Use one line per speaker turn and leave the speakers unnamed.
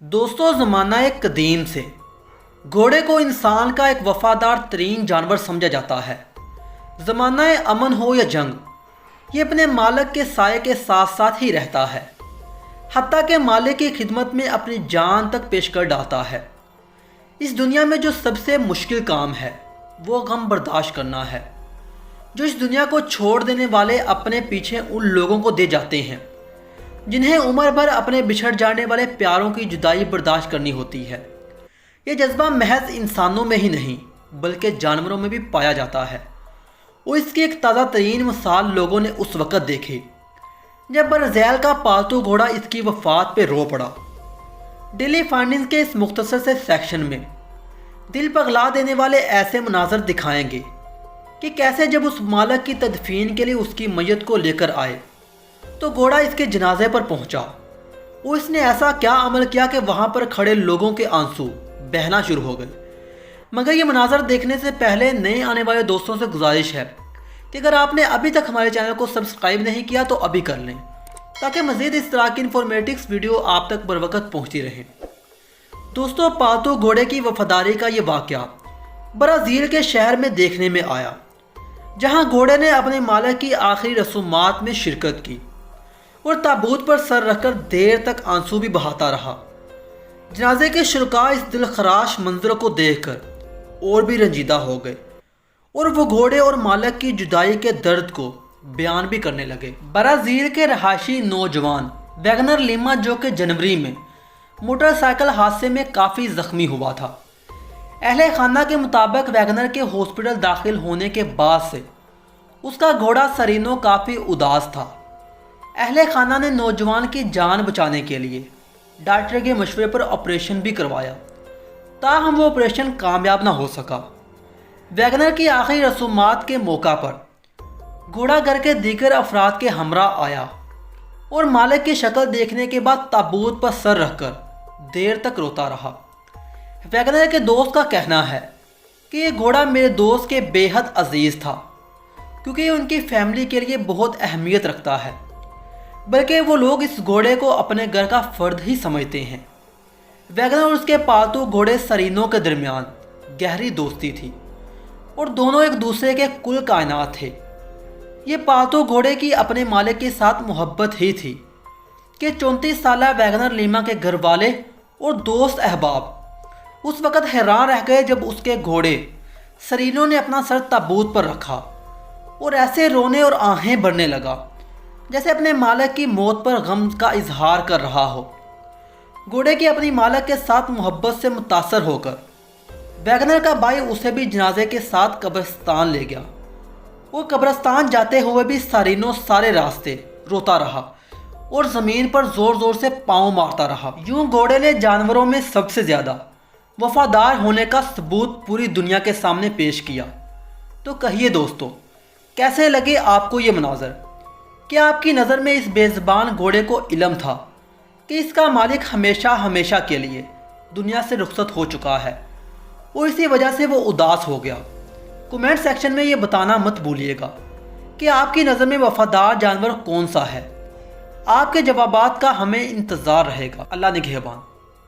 دوستوں، زمانہ قدیم سے گھوڑے کو انسان کا ایک وفادار ترین جانور سمجھا جاتا ہے۔ زمانہ امن ہو یا جنگ، یہ اپنے مالک کے سائے کے ساتھ ساتھ ہی رہتا ہے، حتیٰ کہ مالک کی خدمت میں اپنی جان تک پیش کر ڈالتا ہے۔ اس دنیا میں جو سب سے مشکل کام ہے وہ غم برداشت کرنا ہے، جو اس دنیا کو چھوڑ دینے والے اپنے پیچھے ان لوگوں کو دے جاتے ہیں جنہیں عمر بھر اپنے بچھڑ جانے والے پیاروں کی جدائی برداشت کرنی ہوتی ہے۔ یہ جذبہ محض انسانوں میں ہی نہیں بلکہ جانوروں میں بھی پایا جاتا ہے، اور اس کی ایک تازہ ترین مثال لوگوں نے اس وقت دیکھی جب برزیل کا پالتو گھوڑا اس کی وفات پہ رو پڑا۔ ڈیلی فائنڈنگز کے اس مختصر سے سیکشن میں دل پگلا دینے والے ایسے مناظر دکھائیں گے کہ کیسے جب اس مالک کی تدفین کے لیے اس کی میت کو لے کر آئے تو گھوڑا اس کے جنازے پر پہنچا، اور اس نے ایسا کیا عمل کیا کہ وہاں پر کھڑے لوگوں کے آنسو بہنا شروع ہو گئے۔ مگر یہ مناظر دیکھنے سے پہلے نئے آنے والے دوستوں سے گزارش ہے کہ اگر آپ نے ابھی تک ہمارے چینل کو سبسکرائب نہیں کیا تو ابھی کر لیں، تاکہ مزید اس طرح کی انفارمیٹکس ویڈیو آپ تک بروقت پہنچتی رہیں۔ دوستوں، پالتو گھوڑے کی وفاداری کا یہ واقعہ برازیل کے شہر میں دیکھنے میں آیا، جہاں گھوڑے نے اپنے مالک کی آخری رسومات میں شرکت کی اور تابوت پر سر رکھ کر دیر تک آنسو بھی بہاتا رہا۔ جنازے کے شرکاء اس دلخراش منظر کو دیکھ کر اور بھی رنجیدہ ہو گئے، اور وہ گھوڑے اور مالک کی جدائی کے درد کو بیان بھی کرنے لگے۔ برازیل کے رہائشی نوجوان ویگنر لیما، جو کہ جنوری میں موٹر سائیکل حادثے میں کافی زخمی ہوا تھا، اہل خانہ کے مطابق ویگنر کے ہاسپٹل داخل ہونے کے بعد سے اس کا گھوڑا سرینو کافی اداس تھا۔ اہل خانہ نے نوجوان کی جان بچانے کے لیے ڈاکٹر کے مشورے پر آپریشن بھی کروایا، تاہم وہ آپریشن کامیاب نہ ہو سکا۔ ویگنر کی آخری رسومات کے موقع پر گھوڑا گھر کے دیگر افراد کے ہمراہ آیا اور مالک کی شکل دیکھنے کے بعد تابوت پر سر رکھ کر دیر تک روتا رہا۔ ویگنر کے دوست کا کہنا ہے کہ یہ گھوڑا میرے دوست کے بے حد عزیز تھا، کیونکہ یہ ان کی فیملی کے لیے بہت اہمیت رکھتا ہے، بلکہ وہ لوگ اس گھوڑے کو اپنے گھر کا فرد ہی سمجھتے ہیں۔ ویگنر اور اس کے پالتو گھوڑے سرینو کے درمیان گہری دوستی تھی، اور دونوں ایک دوسرے کے کل کائنات تھے۔ یہ پالتو گھوڑے کی اپنے مالک کے ساتھ محبت ہی تھی کہ 34 سالہ ویگنر لیما کے گھر والے اور دوست احباب اس وقت حیران رہ گئے جب اس کے گھوڑے سرینو نے اپنا سر تابوت پر رکھا اور ایسے رونے اور آہیں بھرنے لگا جیسے اپنے مالک کی موت پر غم کا اظہار کر رہا ہو۔ گھوڑے کی اپنی مالک کے ساتھ محبت سے متاثر ہو کر ویگنر کا بھائی اسے بھی جنازے کے ساتھ قبرستان لے گیا، وہ قبرستان جاتے ہوئے بھی سرینو سارے راستے روتا رہا اور زمین پر زور زور سے پاؤں مارتا رہا۔ یوں گھوڑے نے جانوروں میں سب سے زیادہ وفادار ہونے کا ثبوت پوری دنیا کے سامنے پیش کیا۔ تو کہیے دوستو، کیسے لگے آپ کو یہ مناظر؟ کیا آپ کی نظر میں اس بے زبان گھوڑے کو علم تھا کہ اس کا مالک ہمیشہ ہمیشہ کے لیے دنیا سے رخصت ہو چکا ہے، اور اسی وجہ سے وہ اداس ہو گیا؟ کومنٹ سیکشن میں یہ بتانا مت بھولیے گا کہ آپ کی نظر میں وفادار جانور کون سا ہے۔ آپ کے جوابات کا ہمیں انتظار رہے گا۔ اللہ نگہبان۔